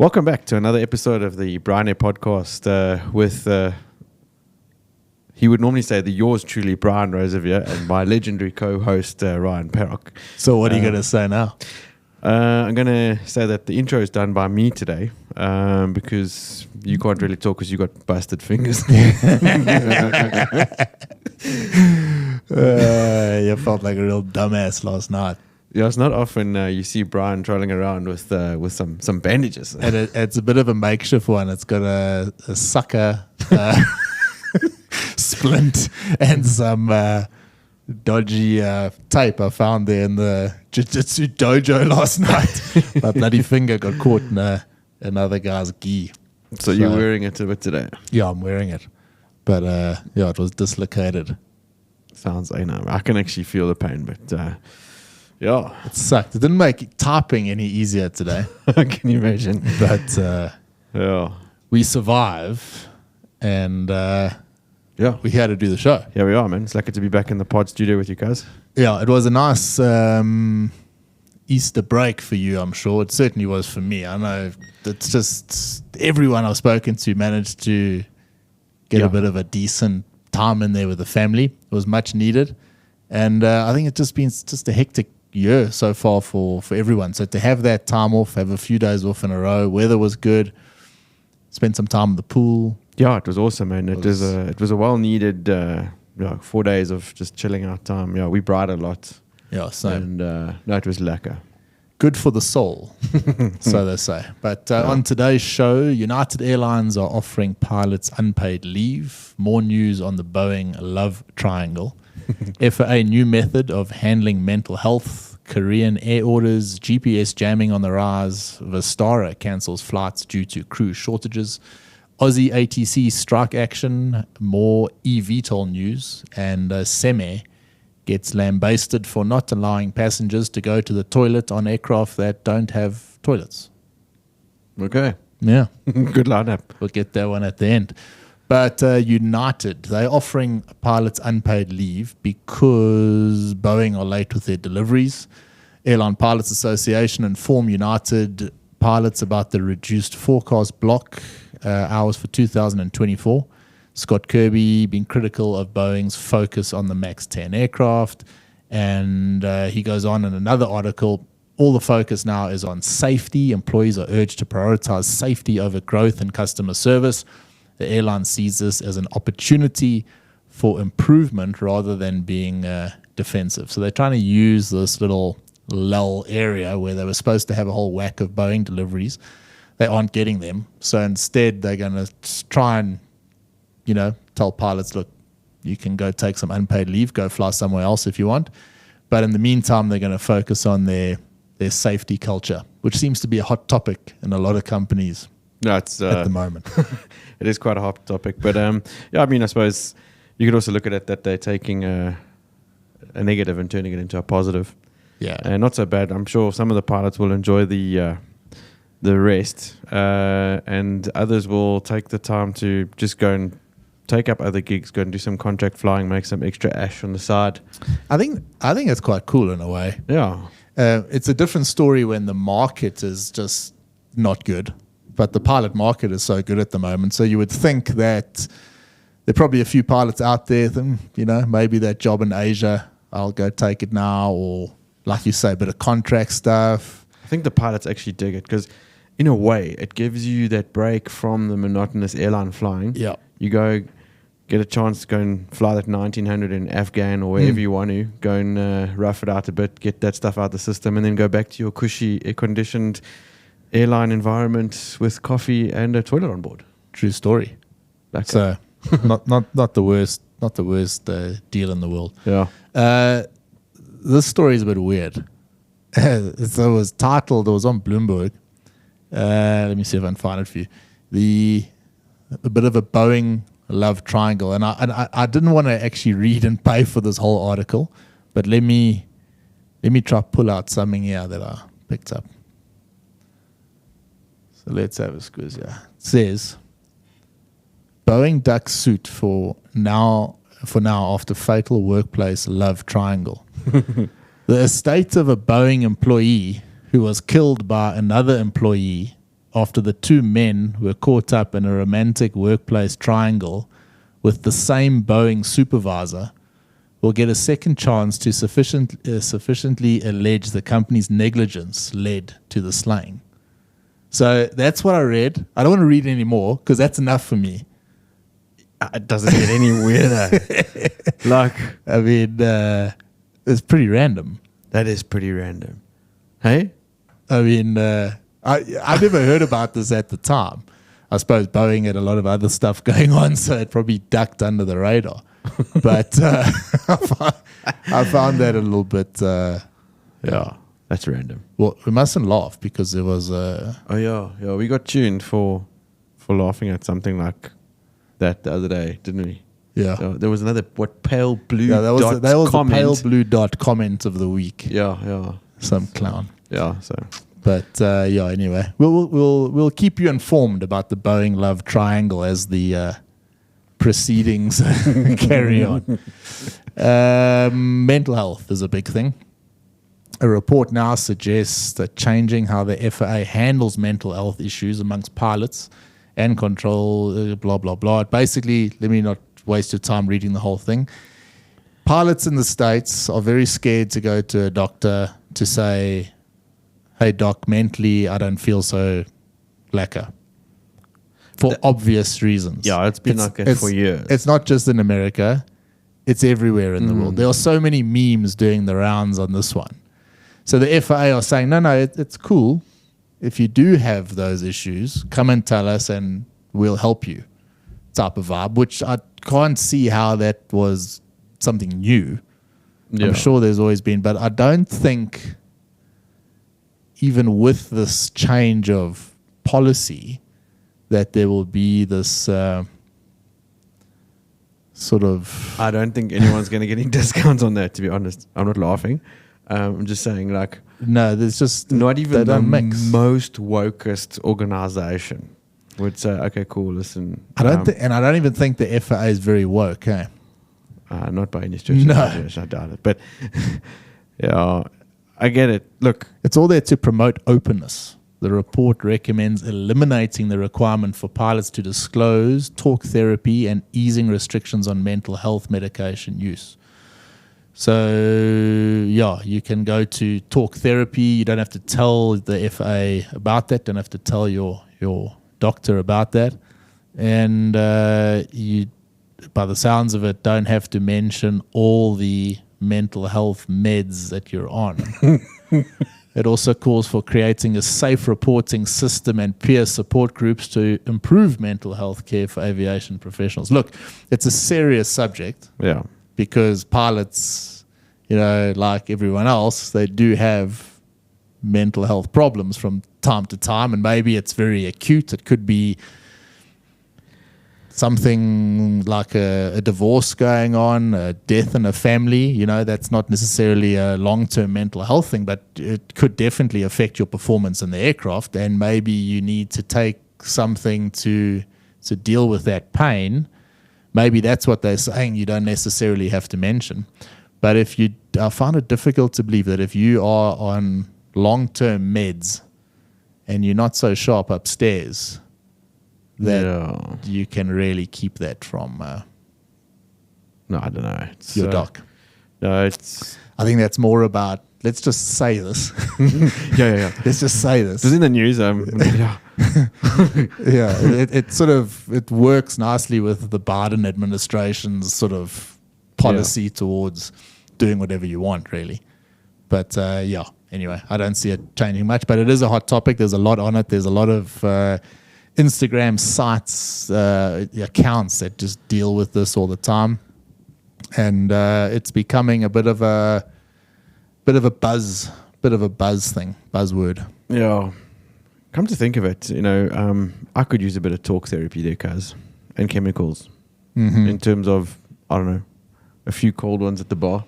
Welcome back to another episode of the Bryan podcast with, he would normally say the yours truly, Bryan Rosevier, and my legendary co-host, Ryan Perrock. So what are you going to say now? I'm going to say that the intro is done by me today because you can't really talk because you got busted fingers. You felt like a real dumbass last night. Yeah, it's not often you see Bryan trolling around with some bandages. And it's a bit of a makeshift one. It's got a sucker splint and some dodgy tape I found there in the jiu-jitsu dojo last night. My bloody finger got caught in another guy's gi. So you're wearing it a bit today? Yeah, I'm wearing it. But it was dislocated. Sounds, I can actually feel the pain, but... yeah. It sucked. It didn't make typing any easier today. Can you imagine? But yeah, we survive, and we had to do the show. Here we are, man. It's lucky to be back in the pod studio with you guys. Yeah, it was a nice Easter break for you, I'm sure. It certainly was for me. I know it's just everyone I've spoken to managed to get a bit of a decent time in there with the family. It was much needed. And I think it's just been just a hectic year so far for everyone. So to have that time off, have a few days off in a row, weather was good, spend some time in the pool. Yeah, it was awesome, man. It was a well-needed 4 days of just chilling out time. Yeah, we brought a lot. Yeah, same. And it was lekker. Good for the soul, so they say. But on today's show, United Airlines are offering pilots unpaid leave. More news on the Boeing love triangle. FAA new method of handling mental health, Korean air orders, GPS jamming on the rise, Vistara cancels flights due to crew shortages, Aussie ATC strike action, more e-vtol news, and Cemair gets lambasted for not allowing passengers to go to the toilet on aircraft that don't have toilets. Okay. Yeah. Good lineup. We'll get that one at the end. But United, they're offering pilots unpaid leave because Boeing are late with their deliveries. Airline Pilots Association informed United pilots about the reduced forecast block hours for 2024. Scott Kirby being critical of Boeing's focus on the MAX 10 aircraft. And he goes on in another article, all the focus now is on safety. Employees are urged to prioritize safety over growth and customer service. The airline sees this as an opportunity for improvement rather than being defensive. So they're trying to use this little lull area where they were supposed to have a whole whack of Boeing deliveries. They aren't getting them. So instead, they're going to try and, tell pilots, look, you can go take some unpaid leave, go fly somewhere else if you want. But in the meantime, they're going to focus on their safety culture, which seems to be a hot topic in a lot of companies. No, it's at the moment. It is quite a hot topic, but I suppose you could also look at it that they're taking a negative and turning it into a positive. Yeah, and not so bad. I'm sure some of the pilots will enjoy the rest, and others will take the time to just go and take up other gigs, go and do some contract flying, make some extra ash on the side. I think it's quite cool in a way. Yeah, it's a different story when the market is just not good. But the pilot market is so good at the moment. So you would think that there are probably a few pilots out there, maybe that job in Asia, I'll go take it now. Or like you say, a bit of contract stuff. I think the pilots actually dig it because in a way it gives you that break from the monotonous airline flying. Yeah. You go get a chance to go and fly that 1900 in Afghan or wherever you want to. Go and rough it out a bit, get that stuff out the system, and then go back to your cushy, air-conditioned airline environment with coffee and a toilet on board. True story. So not the worst deal in the world. Yeah. This story is a bit weird. It was titled, it was on Bloomberg. Let me see if I can find it for you. A bit of a Boeing love triangle. And I didn't want to actually read and pay for this whole article, but let me try pull out something here that I picked up. So let's have a squiz here. It says, Boeing ducks suit for now after fatal workplace love triangle. The estate of a Boeing employee who was killed by another employee after the two men were caught up in a romantic workplace triangle with the same Boeing supervisor, will get a second chance to sufficiently allege the company's negligence led to the slaying. So that's what I read. I don't want to read any more because that's enough for me. It doesn't get any weirder. Like, I mean, it's pretty random. that is pretty random. Hey? I mean, I never heard about this at the time. I suppose Boeing had a lot of other stuff going on, so it probably ducked under the radar. But I found that a little bit. Yeah, that's random. Well, we mustn't laugh because there was Oh yeah, we got tuned for laughing at something like that the other day, didn't we? Yeah. So there was another pale blue. Yeah, that was comment. the pale blue dot comment of the week. Yeah. Some clown. Yeah. So But anyway, we'll keep you informed about the Boeing love triangle as the proceedings carry on. Mental health is a big thing. A report now suggests that changing how the FAA handles mental health issues amongst pilots and control, blah, blah, blah. Basically, let me not waste your time reading the whole thing. Pilots in the States are very scared to go to a doctor to say, hey, doc, mentally, I don't feel so lekker. For obvious reasons. yeah, it's been like that for years. It's not just in America. It's everywhere in the world. There are so many memes doing the rounds on this one. So the FAA are saying, no, it's cool. If you do have those issues, come and tell us and we'll help you type of vibe, which I can't see how that was something new. Yeah. I'm sure there's always been, but I don't think even with this change of policy that there will be this sort of... I don't think anyone's going to get any discounts on that, to be honest. I'm not laughing. I'm just saying, like, No, there's just... not they even the don't mix. most wokest organization would say, okay, cool, listen. I don't even think the FAA is very woke, eh? Not by any stretch of No. the imagination, I doubt it. But, yeah, I get it. Look, It's all there to promote openness. The report recommends eliminating the requirement for pilots to disclose talk therapy and easing restrictions on mental health medication use. So, yeah, you can go to talk therapy. You don't have to tell the FAA about that. Don't have to tell your doctor about that. And you, by the sounds of it, don't have to mention all the mental health meds that you're on. It also calls for creating a safe reporting system and peer support groups to improve mental health care for aviation professionals. Look, it's a serious subject. yeah. Because pilots, like everyone else, they do have mental health problems from time to time, and maybe it's very acute. It could be something like a divorce going on, a death in a family. That's not necessarily a long-term mental health thing, but it could definitely affect your performance in the aircraft, and maybe you need to take something to deal with that pain. Maybe that's what they're saying. You don't necessarily have to mention. But I find it difficult to believe that if you are on long-term meds and you're not so sharp upstairs, that you can really keep that from No, I don't know. It's, your doc. No, it's... I think that's more about, let's just say this. Yeah. Let's just say this. It was in the news. Yeah. Yeah, it works nicely with the Biden administration's sort of policy towards doing whatever you want, really. But anyway, I don't see it changing much, but it is a hot topic. There's a lot on it. There's a lot of Instagram sites, accounts that just deal with this all the time, and it's becoming a bit of a buzzword. Yeah. Come to think of it, I could use a bit of talk therapy there, cuz, and chemicals. Mm-hmm. In terms of, I don't know, a few cold ones at the bar.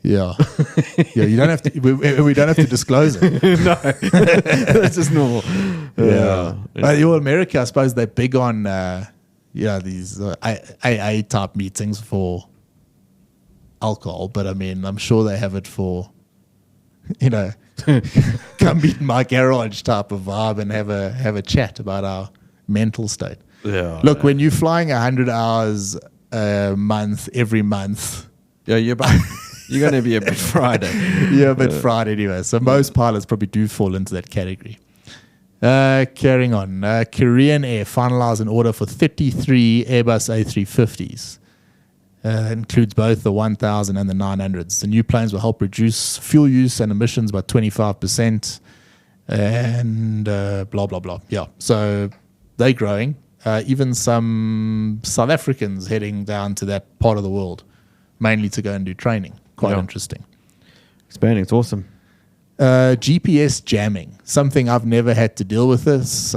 Yeah, you don't have to. We don't have to disclose it. No, that's just normal. Yeah, America, I suppose they're big on these AA type meetings for alcohol, but I mean, I'm sure they have it for come meet in my garage type of vibe and have a chat about our mental state. Yeah. Look, when you're flying 100 hours a month, every month. Yeah, you're going to be a bit fried. You're a bit fried anyway. So most pilots probably do fall into that category. Carrying on. Korean Air finalized an order for 33 Airbus A350s. Includes both the 1000 and the 900s. The new planes will help reduce fuel use and emissions by 25%. And blah, blah, blah. Yeah. So they're growing. Even some South Africans heading down to that part of the world, mainly to go and do training. Quite interesting. Expanding, it's awesome. GPS jamming, something I've never had to deal with this.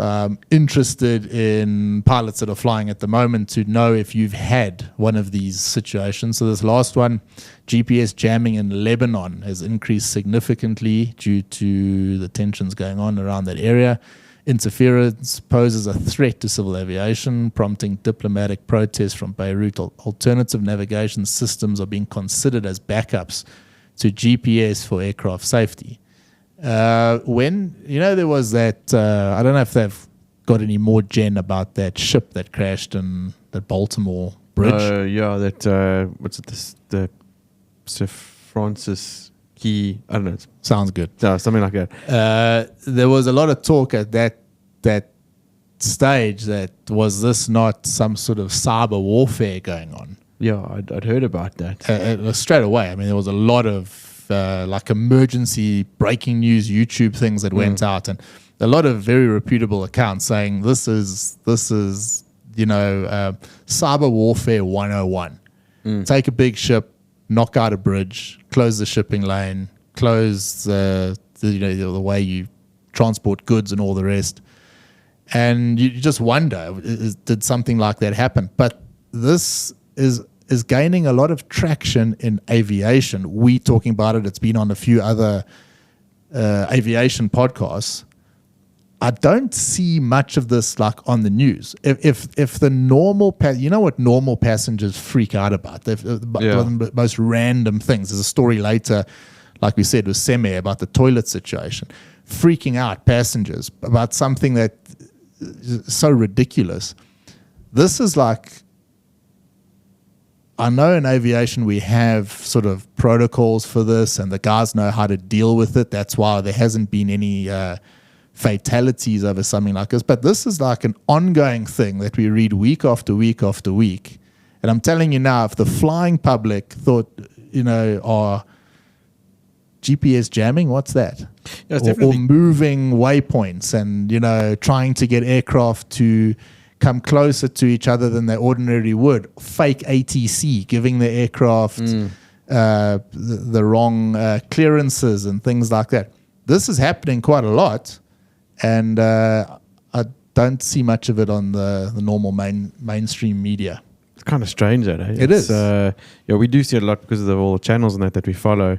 Interested in pilots that are flying at the moment to know if you've had one of these situations. So this last one, GPS jamming in Lebanon has increased significantly due to the tensions going on around that area. Interference poses a threat to civil aviation, prompting diplomatic protests from Beirut. Alternative navigation systems are being considered as backups to GPS for aircraft safety. When, there was that, I don't know if they've got any more gen about that ship that crashed in the Baltimore bridge. Yeah, that, what's it, the Sir Francis Key, I don't know. Sounds good. Something like that. There was a lot of talk at that stage that was this not some sort of cyber warfare going on? Yeah, I'd heard about that. Straight away. I mean, there was a lot of like emergency breaking news YouTube things that went out, and a lot of very reputable accounts saying this is cyber warfare 101. Take a big ship, knock out a bridge, close the shipping lane, close the way you transport goods and all the rest. And you just wonder, did something like that happen? But this is gaining a lot of traction in aviation. We talking about it. It's been on a few other aviation podcasts. I don't see much of this like on the news. If the normal, what normal passengers freak out about? The most random things. There's a story later, like we said, with Cemair about the toilet situation, freaking out passengers about something that is so ridiculous. This is like, I know in aviation we have sort of protocols for this, and the guys know how to deal with it. That's why there hasn't been any fatalities over something like this. But this is like an ongoing thing that we read week after week after week. And I'm telling you now, if the flying public thought, are GPS jamming, what's that? Yeah, or moving waypoints and, trying to get aircraft to come closer to each other than they ordinarily would. Fake ATC, giving the aircraft the wrong clearances and things like that. This is happening quite a lot, and I don't see much of it on the normal mainstream media. It's kind of strange, that, eh? It is. We do see it a lot because of all the channels and that we follow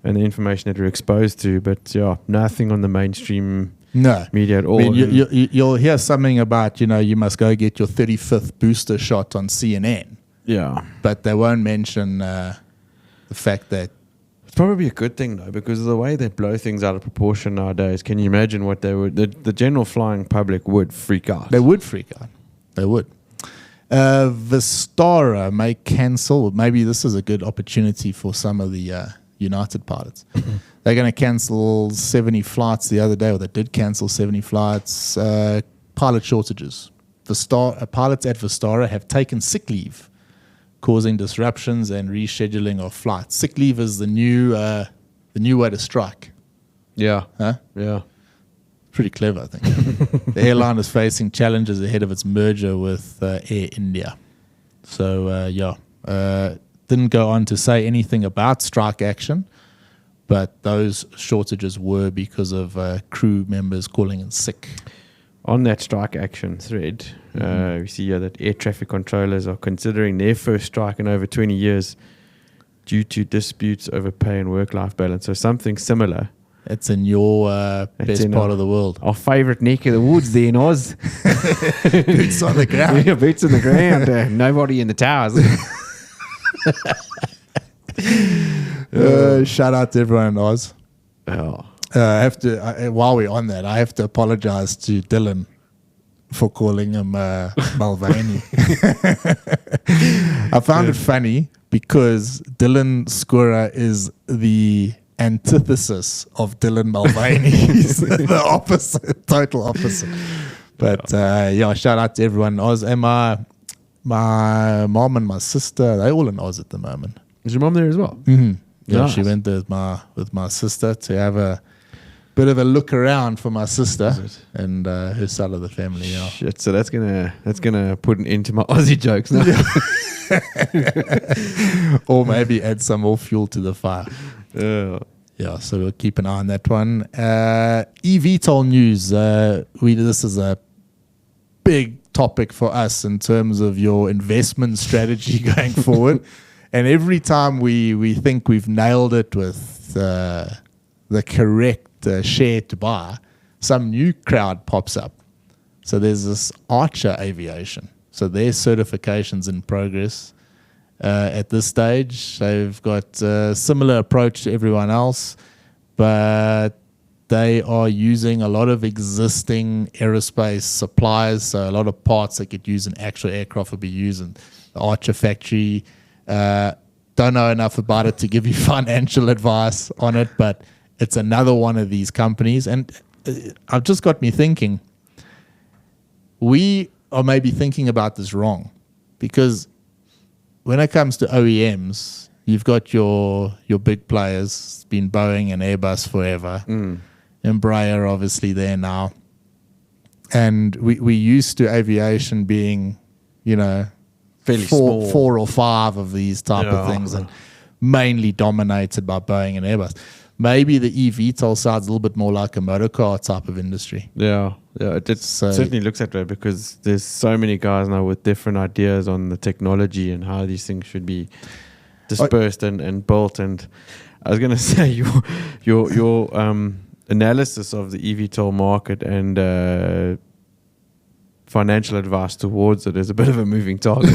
and the information that we're exposed to, but nothing on the mainstream media at all. I mean, you'll hear something about, you must go get your 35th booster shot on CNN. Yeah. But they won't mention the fact that it's probably a good thing, though, because of the way they blow things out of proportion nowadays. Can you imagine what the general flying public would freak out? They would freak out. They would. Vistara may cancel. Maybe this is a good opportunity for some of the United pilots. They're going to cancel 70 flights the other day, or they did cancel 70 flights. Pilot shortages. Pilots at Vistara have taken sick leave, causing disruptions and rescheduling of flights. Sick leave is the new way to strike. Yeah. Huh? Yeah. Pretty clever, I think. The airline is facing challenges ahead of its merger with Air India. So, didn't go on to say anything about strike action, but those shortages were because of crew members calling in sick. On that strike action thread, we see here that air traffic controllers are considering their first strike in over 20 years due to disputes over pay and work-life balance. So something similar. It's in your best part of the world. Our favourite neck of the woods there in Oz. Boots on the ground. Yeah, boots on the ground. Nobody in the towers. Shout out to everyone in Oz. Oh. I have to, while we're on that, I have to apologize to Dylan for calling him Mulvaney. I found it funny because Dylan Skura is the antithesis of Dylan Mulvaney. He's the opposite, total opposite. But shout out to everyone in Oz. And my mom and my sister, they're all in Oz at the moment. Is your mom there as well? Mm-hmm. Yeah, Nice. she went there with my sister to have a bit of a look around for my sister and her side of the family. Yeah. Shit, so that's gonna put an end to my Aussie jokes now. Or maybe add some more fuel to the fire. Yeah, so we'll keep an eye on that one. eVTOL news. This is a big topic for us in terms of your investment strategy going forward. And every time we think we've nailed it with the correct share to buy, some new crowd pops up. So there's this Archer Aviation. So their certification's in progress at this stage. They've got a similar approach to everyone else, but they are using a lot of existing aerospace suppliers. So a lot of parts that get used in actual aircraft will be used in the Archer factory. Don't know enough about it to give you financial advice on it, but it's another one of these companies. And I've just got me thinking, we are maybe thinking about this wrong, because when it comes to OEMs, you've got your big players. It's been Boeing and Airbus forever. And Bryan obviously there now. And we used to aviation being, Fairly small. 4 or 5 of these type of things, and mainly dominated by Boeing and Airbus. Maybe the eVTOL side's a little bit more like a motorcar type of industry. Yeah, it certainly looks that way, because there's so many guys now with different ideas on the technology and how these things should be dispersed and built. And I was going to say your analysis of the eVTOL market and financial advice towards it is a bit of a moving target.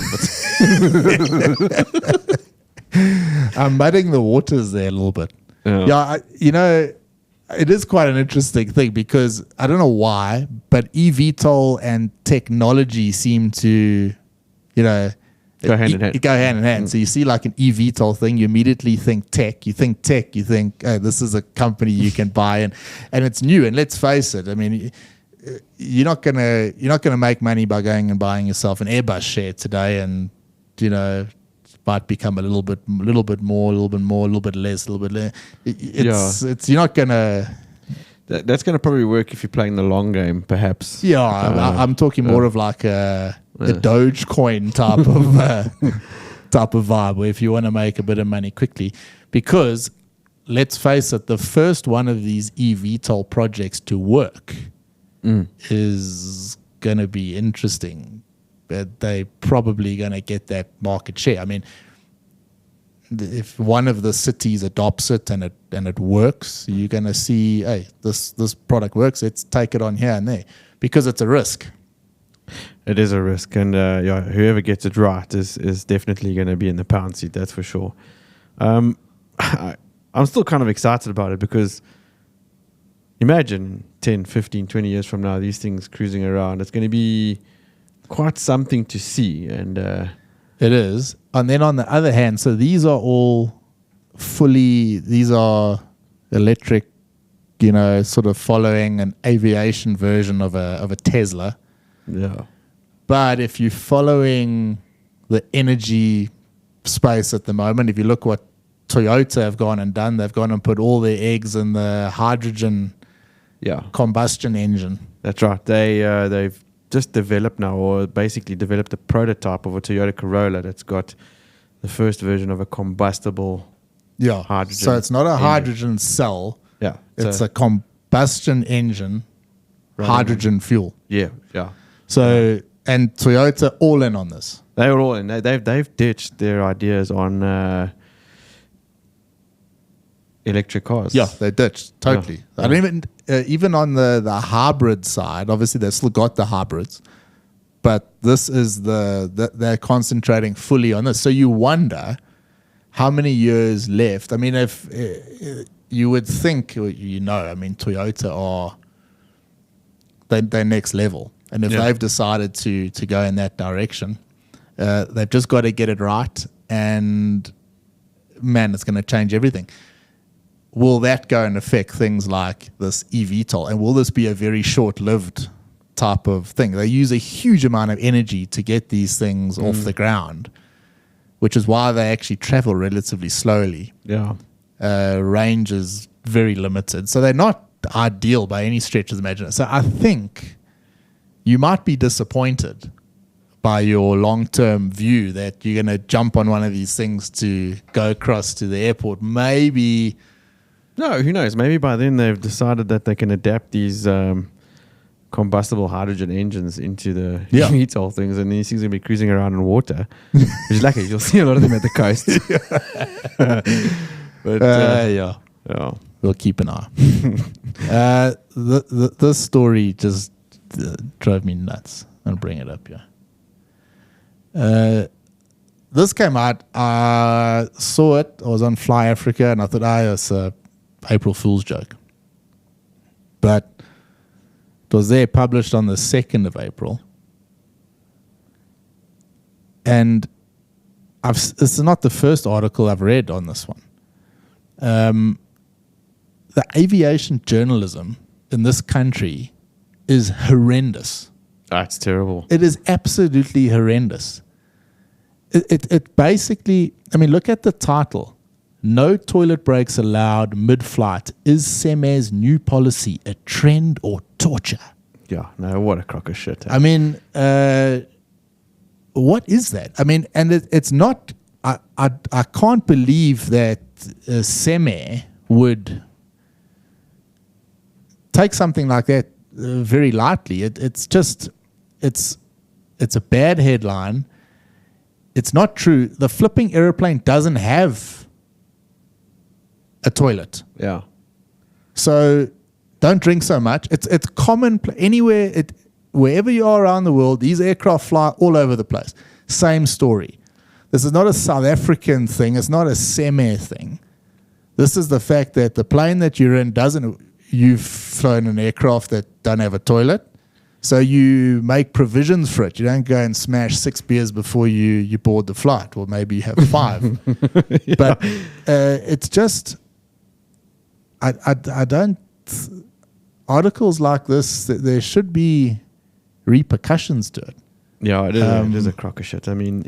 I'm muddying the waters there a little bit. It is quite an interesting thing, because I don't know why, but eVTOL and technology seem to, go hand in hand. Go hand in hand. So you see like an eVTOL thing, you immediately think tech. You think tech, you think this is a company you can buy, and it's new. And let's face it, I mean, you're not gonna make money by going and buying yourself an Airbus share today, and might become a little bit more, a little bit less. It's you're not gonna. That's gonna probably work if you're playing the long game, perhaps. Yeah, I'm talking more of like a Dogecoin type of vibe, where if you want to make a bit of money quickly, because let's face it, the first one of these eVTOL projects to work is going to be interesting. But they probably going to get that market share. I mean, if one of the cities adopts it and it works, you're going to see, hey, this product works. Let's take it on here and there, because it's a risk. It is a risk, and whoever gets it right is definitely going to be in the pound seat. That's for sure. I'm still kind of excited about it, because imagine 10, 15, 20 years from now, these things cruising around. It's going to be quite something to see. And it is. And then on the other hand, so these are all these are electric, sort of following an aviation version of a Tesla. Yeah. But if you're following the energy space at the moment, if you look what Toyota have gone and done, they've gone and put all their eggs in the hydrogen combustion engine. That's right. They've just developed now, or basically developed a prototype of a Toyota Corolla that's got the first version of a combustible hydrogen. So it's not a hydrogen cell. Yeah. It's a combustion engine, hydrogen fuel. Yeah. So, and Toyota all in on this. They were all in. They've ditched their ideas on electric cars. Yeah, they ditched totally. Yeah. I don't even on the hybrid side. Obviously, they've still got the hybrids, but this is they're concentrating fully on this. So you wonder how many years left. I mean, if you would think, I mean, Toyota are they're next level, and if they've decided to go in that direction, they've just got to get it right, and man, it's going to change everything. Will that go and affect things like this e-vtol, and will this be a very short-lived type of thing? They use a huge amount of energy to get these things off the ground, which is why they actually travel relatively slowly. Yeah. Range is very limited, so they're not ideal by any stretch of the imagination. So I think you might be disappointed by your long-term view that you're going to jump on one of these things to go across to the airport. Maybe. No, who knows? Maybe by then they've decided that they can adapt these combustible hydrogen engines into the eVTOL things, and these things will be cruising around in water. Which is lucky. You'll see a lot of them at the coast. But yeah. We'll keep an eye. This story just drove me nuts. I'll bring it up here. This came out. I saw it. I was on Fly Africa, and I thought, it's a April Fool's joke. But it was there, published on the 2nd of April. And this is not the first article I've read on this one. The aviation journalism in this country is horrendous. That's terrible. It is absolutely horrendous. It basically, I mean, look at the title. No toilet breaks allowed mid-flight. Is Cemair's new policy a trend or torture? Yeah, no, what a crock of shit. I mean, what is that? I mean, and it's not, I can't believe that Cemair would take something like that very lightly. It's a bad headline. It's not true. The flipping airplane doesn't have a toilet. Yeah. So don't drink so much. It's common anywhere. Wherever you are around the world, these aircraft fly all over the place. Same story. This is not a South African thing. It's not a Cemair thing. This is the fact that the plane that you're in you've flown an aircraft that don't have a toilet. So you make provisions for it. You don't go and smash 6 beers before you board the flight, or maybe you have 5. Yeah. But it's just, I don't, articles like this, there should be repercussions to it. Yeah, it is a crock of shit. I mean,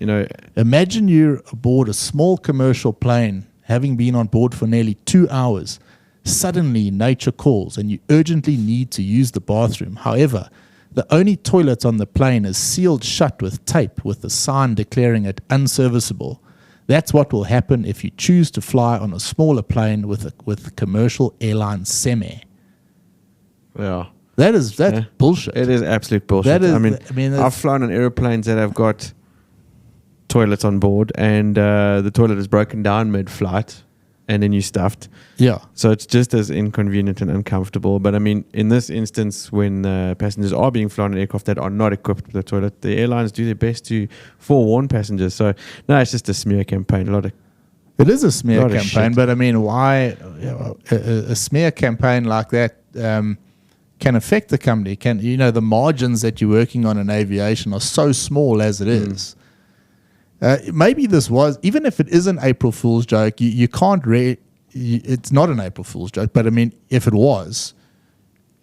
imagine you're aboard a small commercial plane, having been on board for nearly 2 hours. Suddenly, nature calls and you urgently need to use the bathroom. However, the only toilet on the plane is sealed shut with tape with a sign declaring it unserviceable. That's what will happen if you choose to fly on a smaller plane with commercial airline Cemair. Yeah. That's bullshit. It is absolute bullshit. I've flown on airplanes that have got toilets on board, and the toilet is broken down mid-flight, and then you stuffed. Yeah. So it's just as inconvenient and uncomfortable. But I mean, in this instance, when passengers are being flown in aircraft that are not equipped with a toilet, the airlines do their best to forewarn passengers. So no, it's just a smear campaign. It is a smear campaign, but I mean, why a smear campaign like that can affect the company? The margins that you're working on in aviation are so small as it is. Maybe this was, even if it is an April Fool's joke, you can't it's not an April Fool's joke, but I mean, if it was,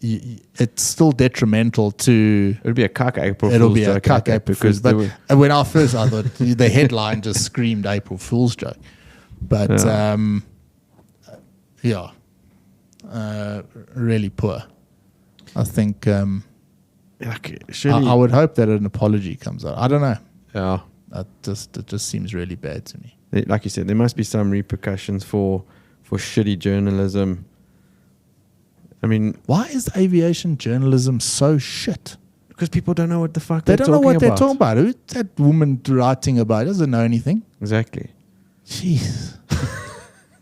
it's still detrimental to... It'll be a cuck April Fool's joke. It'll be a cuck April Fool's. But when I thought the headline just screamed April Fool's joke. But, really poor. I think I would hope that an apology comes out. I don't know. Yeah. It just seems really bad to me. Like you said, there must be some repercussions for shitty journalism. I mean, why is aviation journalism so shit? Because people don't know what the fuck they don't know what they're talking about. Who's that woman writing about? Doesn't know anything. Exactly. Jeez.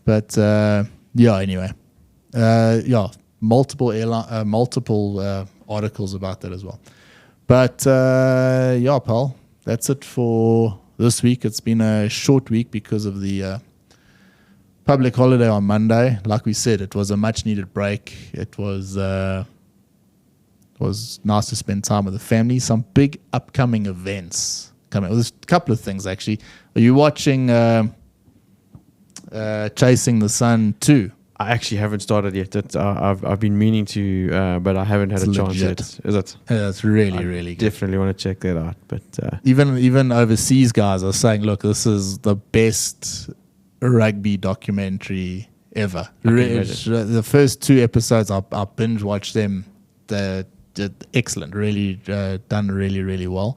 But anyway, multiple articles about that as well. But pal. That's it for this week. It's been a short week because of the public holiday on Monday. Like we said, it was a much needed break. It was nice to spend time with the family. Some big upcoming events coming. There's a couple of things actually. Are you watching Chasing the Sun 2? I actually haven't started yet. I've been meaning to, but I haven't had a chance yet. Is it? Yeah, it's really, really good. Definitely want to check that out. But even overseas guys are saying, look, this is the best rugby documentary ever. The first 2 episodes, I binge watched them. They're excellent. Really done really, really well.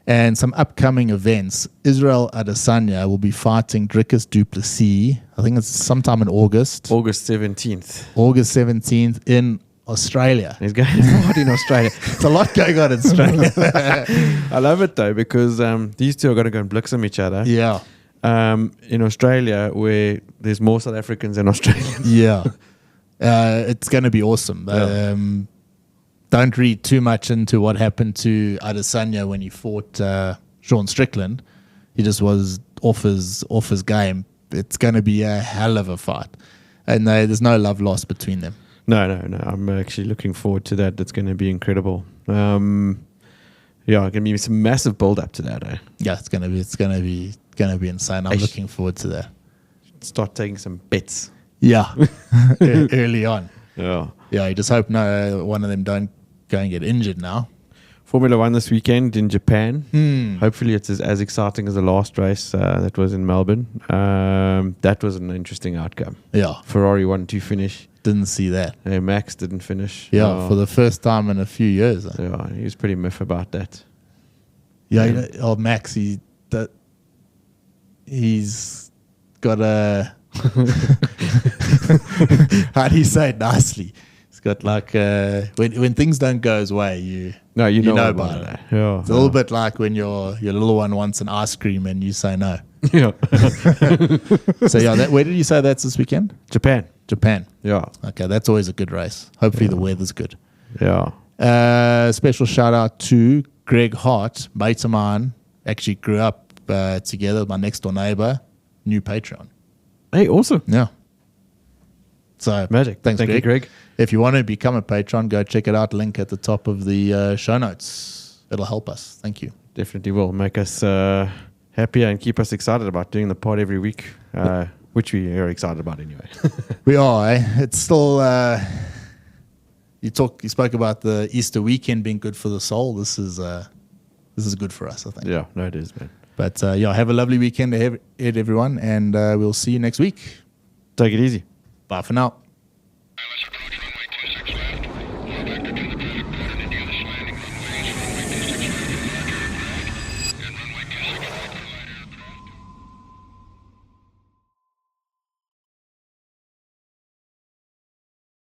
And some upcoming events. Israel Adesanya will be fighting Dricus du Plessis. I think it's sometime in August. August 17th. August 17th in Australia. He's going hard in Australia. It's a lot going on in Australia. I love it though, because these two are going to go and blitzum each other. Yeah. In Australia, where there's more South Africans than Australians. Yeah. It's going to be awesome. Yeah. Don't read too much into what happened to Adesanya when he fought Sean Strickland. He just was off his game. It's going to be a hell of a fight. And there's no love lost between them. No. I'm actually looking forward to that. That's going to be incredible. Going to be some massive build up to that. Eh? Yeah, it's going to be insane. I'm looking forward to that. Start taking some bets. Yeah, early on. Yeah. Yeah, you just hope no one of them don't go and get injured now. Formula One this weekend in Japan. Hopefully it's as exciting as the last race that was in Melbourne. That was an interesting outcome. Yeah. Ferrari 1-2 finish. Didn't see that. Max didn't finish. Yeah, for the first time in a few years. Yeah, he was pretty miff about that. Yeah, Max, he's got a... How do you say it nicely? It's got like when things don't go his way, you know about it. Yeah, it's a little bit like when your little one wants an ice cream and you say no. Yeah. So where did you say that's this weekend? Japan. Yeah. Okay, that's always a good race. Hopefully the weather's good. Yeah. Special shout out to Greg Hart, mate of mine. Actually grew up together with my next door neighbor. New Patreon. Hey, awesome. Yeah. So magic. Thank you, Greg. If you want to become a patron, go check it out. Link at the top of the show notes. It'll help us. Thank you. Definitely will make us happier and keep us excited about doing the pod every week, which we are excited about anyway. We are. It's still. You spoke about the Easter weekend being good for the soul. This is good for us, I think. Yeah, no, it is, man. But have a lovely weekend ahead, everyone, and we'll see you next week. Take it easy. Bye for now. Unless approach runway 26 left. Vector to the